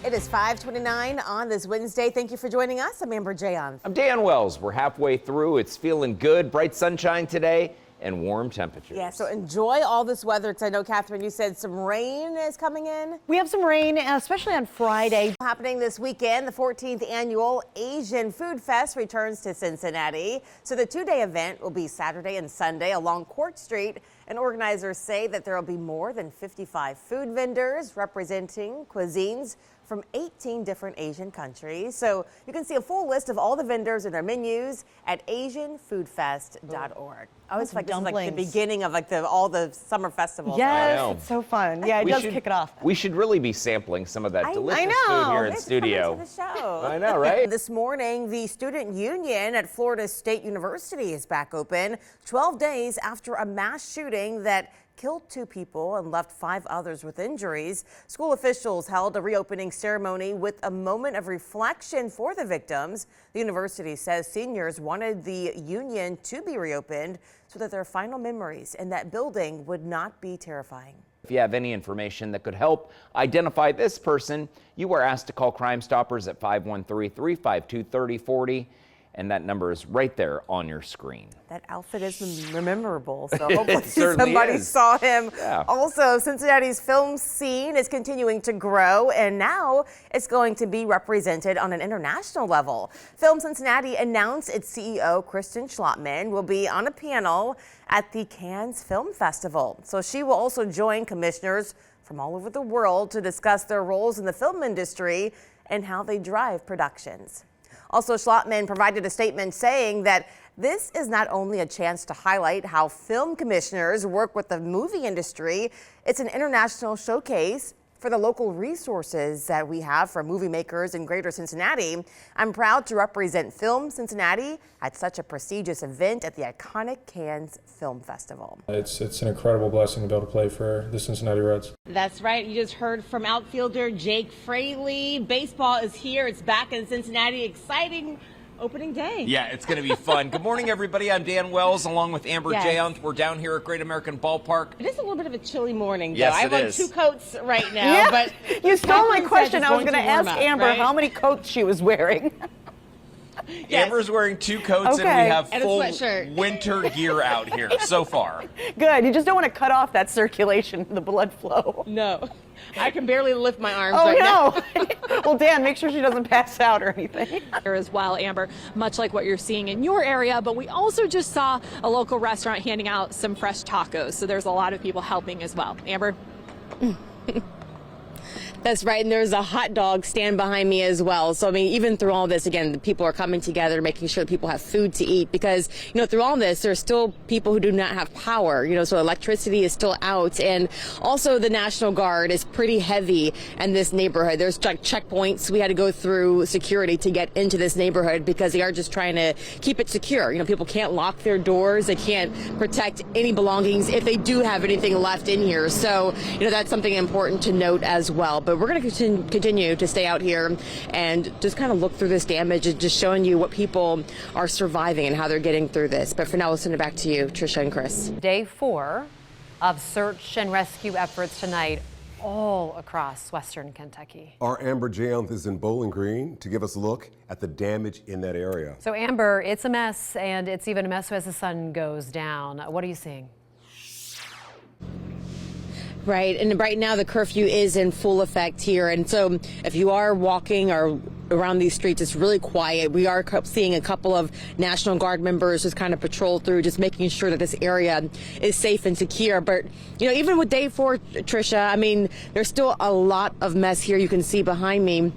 It is 5:29 on this Wednesday. Thank you for joining us. I'm Amber Jayanth. I'm Dan Wells. We're halfway through. It's feeling good. Bright sunshine today and warm temperatures. Yeah, so enjoy all this weather because I know, Catherine, you said some rain is coming in. We have some rain, especially on Friday. Happening this weekend, the 14th annual Asian Food Fest returns to Cincinnati. So the two-day event will be Saturday and Sunday along Court Street. And organizers say that there will be more than 55 food vendors representing cuisines from 18 different Asian countries. So you can see a full list of all the vendors and their menus at asianfoodfest.org. I always feel like this is like the beginning of all the summer festivals. Yes, it's so fun. Yeah, it does kick it off. We should really be sampling some of that delicious food here in studio. To the show. I know, right? This morning, the student union at Florida State University is back open 12 days after a mass shooting that killed 2 people and left 5 others with injuries. School officials held a reopening ceremony with a moment of reflection for the victims. The university says seniors wanted the union to be reopened so that their final memories in that building would not be terrifying. If you have any information that could help identify this person, you are asked to call Crime Stoppers at 513-352-3040. And that number is right there on your screen. That outfit is memorable, so hopefully somebody saw him. Yeah. Also, Cincinnati's film scene is continuing to grow, and now it's going to be represented on an international level. Film Cincinnati announced its CEO, Kristen Schlottman, will be on a panel at the Cannes Film Festival. So she will also join commissioners from all over the world to discuss their roles in the film industry and how they drive productions. Also, Schlottman provided a statement saying that this is not only a chance to highlight how film commissioners work with the movie industry, it's an international showcase for the local resources that we have for movie makers in Greater Cincinnati. I'm proud to represent Film Cincinnati at such a prestigious event at the iconic Cannes Film Festival. It's an incredible blessing to be able to play for the Cincinnati Reds. That's right. You just heard from outfielder Jake Fraley. Baseball is here. It's back in Cincinnati. Exciting opening day. Yeah, it's going to be fun. Good morning, everybody. I'm Dan Wells, along with Amber Jayanth. We're down here at Great American Ballpark. It is a little bit of a chilly morning, though. Yes, I have on 2 coats right now. Yeah, but you stole my question. I was going to ask up, Amber how many coats she was wearing. Yes. Amber's wearing 2 coats, and we have full winter gear out here so far. Good. You just don't want to cut off that circulation, the blood flow. No. I can barely lift my arms right now. Well, Dan, make sure she doesn't pass out or anything. Here as well, Amber, much like what you're seeing in your area, but we also just saw a local restaurant handing out some fresh tacos. So there's a lot of people helping as well. Amber? That's right, and there's a hot dog stand behind me as well. So, I mean, even through all this, again, the people are coming together, making sure that people have food to eat because, through all this, there's still people who do not have power, so electricity is still out. And also the National Guard is pretty heavy in this neighborhood. There's checkpoints. We had to go through security to get into this neighborhood because they are just trying to keep it secure. People can't lock their doors. They can't protect any belongings if they do have anything left in here. So, that's something important to note as well. But we're going to continue to stay out here and just kind of look through this damage and just showing you what people are surviving and how they're getting through this. But for now, we'll send it back to you, Trisha and Chris. Day 4 of search and rescue efforts tonight all across western Kentucky. Our Amber Jayanth is in Bowling Green to give us a look at the damage in that area. So Amber, it's a mess, and it's even a mess as the sun goes down. What are you seeing? Right, and right now the curfew is in full effect here, and so if you are walking or around these streets, it's really quiet. We are seeing a couple of National Guard members just kind of patrol through, just making sure that this area is safe and secure. But, even with day 4, Trisha, I mean, there's still a lot of mess here. You can see behind me.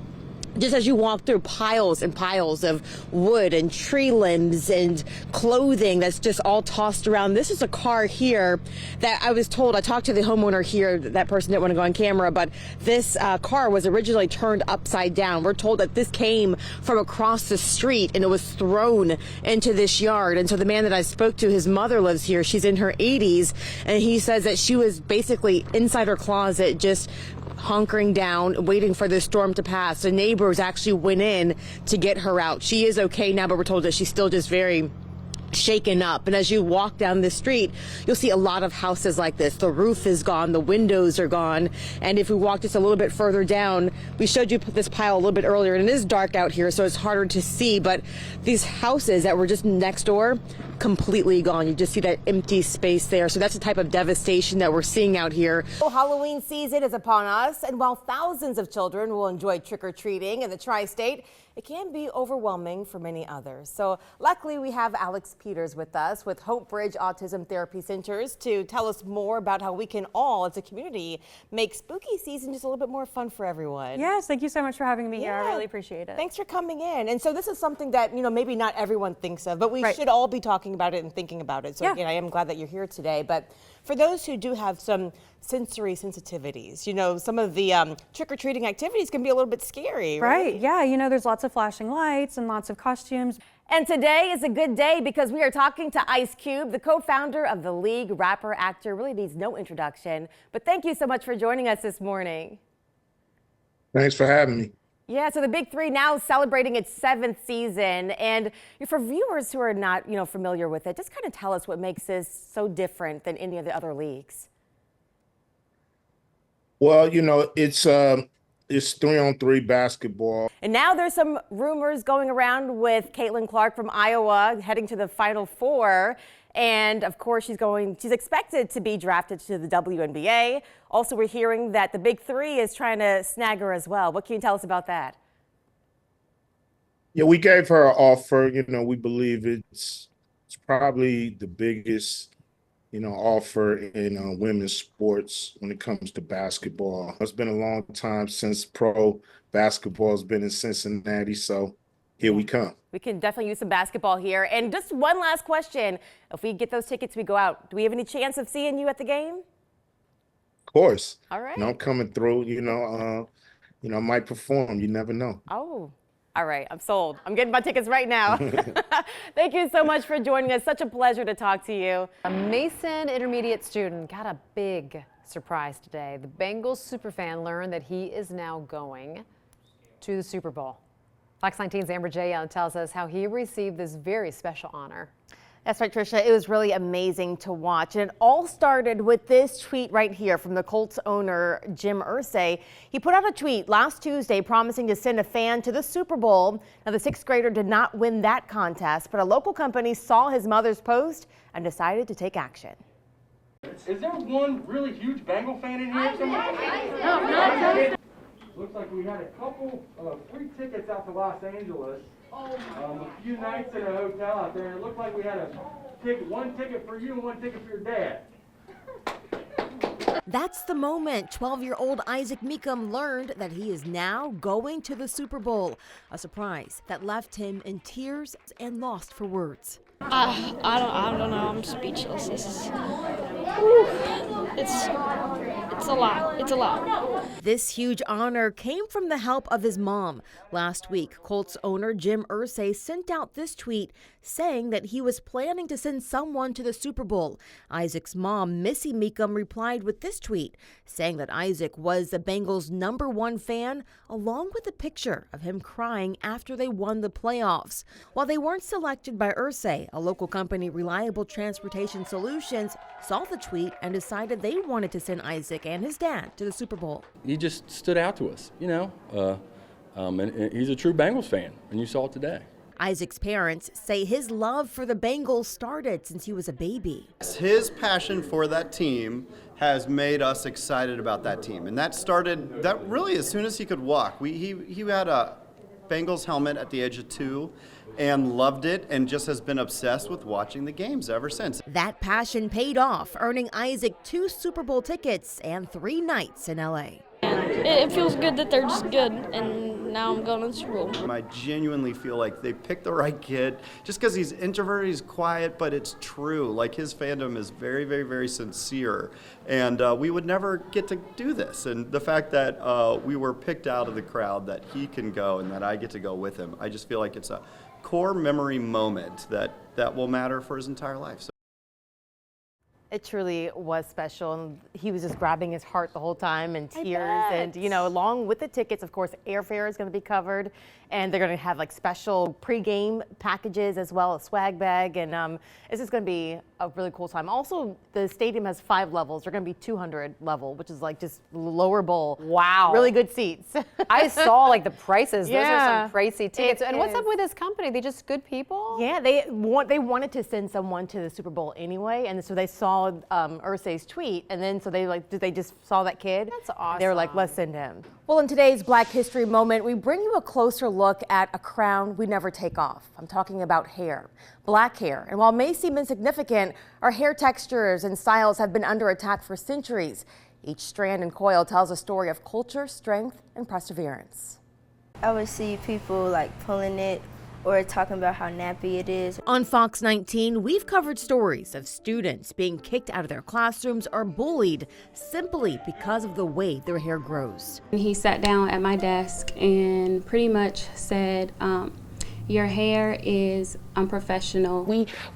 Just as you walk through piles and piles of wood and tree limbs and clothing that's just all tossed around. This is a car here that I was told, I talked to the homeowner here, that person didn't want to go on camera, but this car was originally turned upside down. We're told that this came from across the street and it was thrown into this yard. And so the man that I spoke to, his mother lives here. She's in her 80s, and he says that she was basically inside her closet just hunkering down, waiting for this storm to pass. The neighbors actually went in to get her out. She is okay now, but we're told that she's still just very shaken up. And as you walk down the street, you'll see a lot of houses like this. The roof is gone, the windows are gone. And if we walk just a little bit further down, we showed you this pile a little bit earlier, and it is dark out here, so it's harder to see. But these houses that were just next door, completely gone. You just see that empty space there. So that's the type of devastation that we're seeing out here. Well, Halloween season is upon us, and while thousands of children will enjoy trick-or-treating in the tri-state, it can be overwhelming for many others. So luckily we have Alex Peters with us with Hope Bridge Autism Therapy Centers to tell us more about how we can all, as a community, make spooky season just a little bit more fun for everyone. Yes, thank you so much for having me here. I really appreciate it. Thanks for coming in. And so this is something that, maybe not everyone thinks of, but we should all be talking about it and thinking about it. So again, I am glad that you're here today. But for those who do have some sensory sensitivities, some of the trick-or-treating activities can be a little bit scary, right? Yeah, there's lots of flashing lights and lots of costumes. And today is a good day because we are talking to Ice Cube, the co-founder of the League. Rapper, actor, really needs no introduction. But thank you so much for joining us this morning. Thanks for having me. Yeah, so the Big Three now celebrating its 7th season. And for viewers who are not, familiar with it, just kind of tell us what makes this so different than any of the other leagues. Well, it's 3-on-3 basketball. And now there's some rumors going around with Caitlin Clark from Iowa heading to the Final Four. And of course, she's expected to be drafted to the WNBA. Also, we're hearing that the Big Three is trying to snag her as well. What can you tell us about that? Yeah, we gave her an offer. We believe it's probably the biggest, offer in women's sports when it comes to basketball. It's been a long time since pro basketball has been in Cincinnati, so here we come. We can definitely use some basketball here. And just one last question. If we get those tickets, we go out. Do we have any chance of seeing you at the game? Of course. All right. I'm coming through, I might perform. You never know. Oh, all right. I'm sold. I'm getting my tickets right now. Thank you so much for joining us. Such a pleasure to talk to you. A Mason intermediate student got a big surprise today. The Bengals superfan learned that he is now going to the Super Bowl. Fox 19's Amber Jayanth tells us how he received this very special honor. That's right, Tricia. It was really amazing to watch. And it all started with this tweet right here from the Colts owner, Jim Irsay. He put out a tweet last Tuesday promising to send a fan to the Super Bowl. Now, the 6th grader did not win that contest, but a local company saw his mother's post and decided to take action. Is there one really huge Bengal fan in here? No. Looks like we had a couple free tickets out to Los Angeles. A few nights in a hotel out there. And it looked like we had one ticket for you and one ticket for your dad. That's the moment 12-year-old Isaac Meekum learned that he is now going to the Super Bowl. A surprise that left him in tears and lost for words. I don't know. I'm speechless. It's a lot. It's a lot. This huge honor came from the help of his mom. Last week, Colts owner Jim Irsay sent out this tweet saying that he was planning to send someone to the Super Bowl. Isaac's mom, Missy Meekum, replied with this tweet saying that Isaac was the Bengals' #1 fan, along with a picture of him crying after they won the playoffs. While they weren't selected by Irsay, a local company, Reliable Transportation Solutions, saw the tweet and decided they wanted to send Isaac and his dad to the Super Bowl. He just stood out to us, and he's a true Bengals fan, and you saw it today. Isaac's parents say his love for the Bengals started since he was a baby. His passion for that team has made us excited about that team, and that started really as soon as he could walk. He had a Bengals helmet at the age of 2 and loved it and just has been obsessed with watching the games ever since. That passion paid off, earning Isaac 2 Super Bowl tickets and 3 nights in LA. It feels good that they're just good, and now I'm going to the Super Bowl. I genuinely feel like they picked the right kid. Just because he's introverted, he's quiet, but it's true. Like, his fandom is very, very, very sincere, and we would never get to do this. And the fact that we were picked out of the crowd, that he can go and that I get to go with him, I just feel like it's a core memory moment that will matter for his entire life. So. It truly was special, and he was just grabbing his heart the whole time in tears. And you know, along with the tickets, of course, airfare is going to be covered, and they're going to have like special pregame packages as well, a swag bag, and it's just going to be a really cool time. Also, the stadium has 5 levels. They're going to be 200 level, which is like just lower bowl. Wow. Really good seats. I saw like the prices. Yeah. Those are some pricey tickets. It And what's up is. with this company? They just good people? Yeah, they wanted to send someone to the Super Bowl anyway, and so they saw Irsay's tweet, and then so they just saw that kid. That's awesome. They were like, let's send him. Well, in today's Black History Moment, we bring you a closer look at a crown we never take off. I'm talking about hair, black hair. And while it may seem insignificant, our hair textures and styles have been under attack for centuries. Each strand and coil tells a story of culture, strength, and perseverance. I would see people like pulling it or talking about how nappy it is. On Fox 19, we've covered stories of students being kicked out of their classrooms or bullied simply because of the way their hair grows. He sat down at my desk and pretty much said, your hair is unprofessional.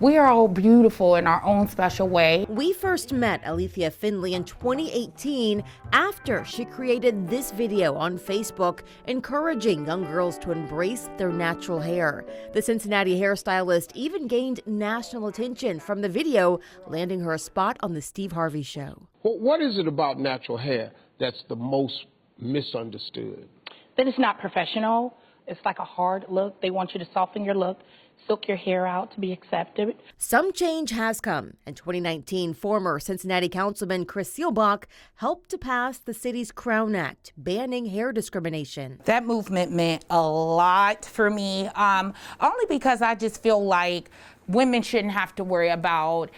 We are all beautiful in our own special way. We first met Alethea Finley in 2018 after she created this video on Facebook encouraging young girls to embrace their natural hair. The Cincinnati hairstylist even gained national attention from the video, landing her a spot on the Steve Harvey Show. What is it about natural hair that's the most misunderstood? That it's not professional. It's like a hard look. They want you to soften your look, silk your hair out to be accepted. Some change has come. In 2019, former Cincinnati Councilman Chris Seelbach helped to pass the city's Crown Act, banning hair discrimination. That movement meant a lot for me, only because I just feel like women shouldn't have to worry about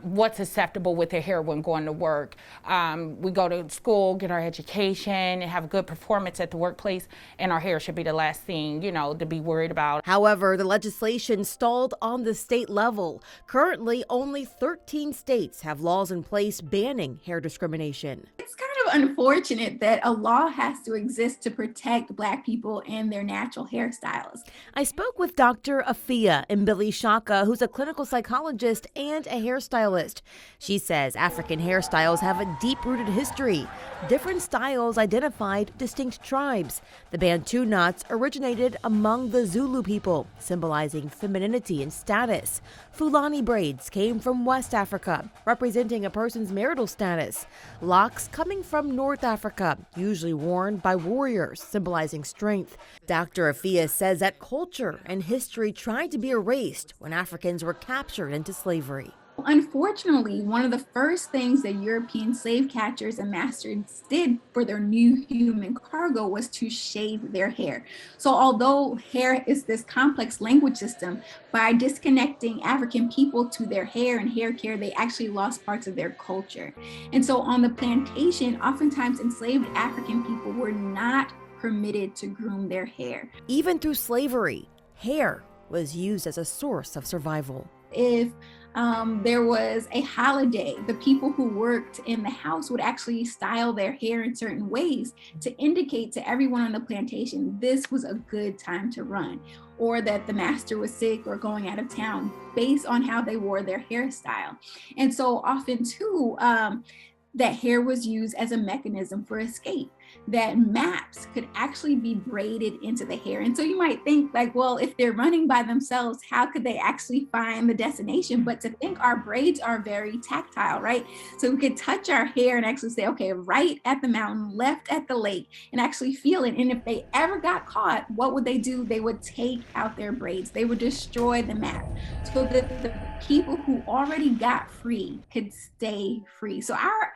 what's acceptable with their hair when going to work. We go to school, get our education, and have a good performance at the workplace, and our hair should be the last thing, to be worried about. However, the legislation stalled on the state level. Currently, only 13 states have laws in place banning hair discrimination. It's kind of unfortunate that a law has to exist to protect Black people and their natural hairstyles. I spoke with Dr. Afia Mbili Shaka, who's a clinical psychologist and a hairstylist. She says African hairstyles have a deep-rooted history. Different styles identified distinct tribes. The Bantu knots originated among the Zulu people, symbolizing femininity and status. Fulani braids came from West Africa, representing a person's marital status. Locks coming from North Africa, usually worn by warriors, symbolizing strength. Dr. Afia says that culture and history tried to be erased when Africans were captured into slavery. Unfortunately, one of the first things that European slave catchers and masters did for their new human cargo was to shave their hair. So although hair is this complex language system, by disconnecting African people to their hair and hair care, they actually lost parts of their culture. And so on the plantation, oftentimes enslaved African people were not permitted to groom their hair. Even through slavery, hair was used as a source of survival. If there was a holiday, the people who worked in the house would actually style their hair in certain ways to indicate to everyone on the plantation this was a good time to run, or that the master was sick or going out of town based on how they wore their hairstyle. And so often too, that hair was used as a mechanism for escape, that maps could actually be braided into the hair. And so you might think like, well, if they're running by themselves, how could they actually find the destination? But to think our braids are very tactile, right? So we could touch our hair and actually say, okay, right at the mountain, left at the lake, and actually feel it. And if they ever got caught, what would they do? They would take out their braids. They would destroy the map so that the people who already got free could stay free. So our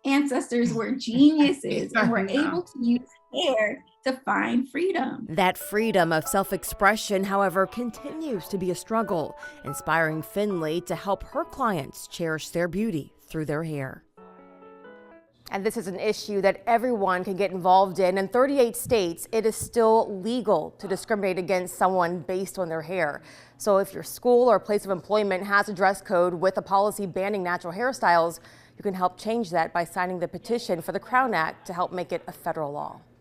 ancestors were geniuses and were able to use hair to find freedom. That freedom of self-expression, however, continues to be a struggle, inspiring Finley to help her clients cherish their beauty through their hair. And this is an issue that everyone can get involved in. In 38 states, it is still legal to discriminate against someone based on their hair. So if your school or place of employment has a dress code with a policy banning natural hairstyles, you can help change that by signing the petition for the Crown Act to help make it a federal law.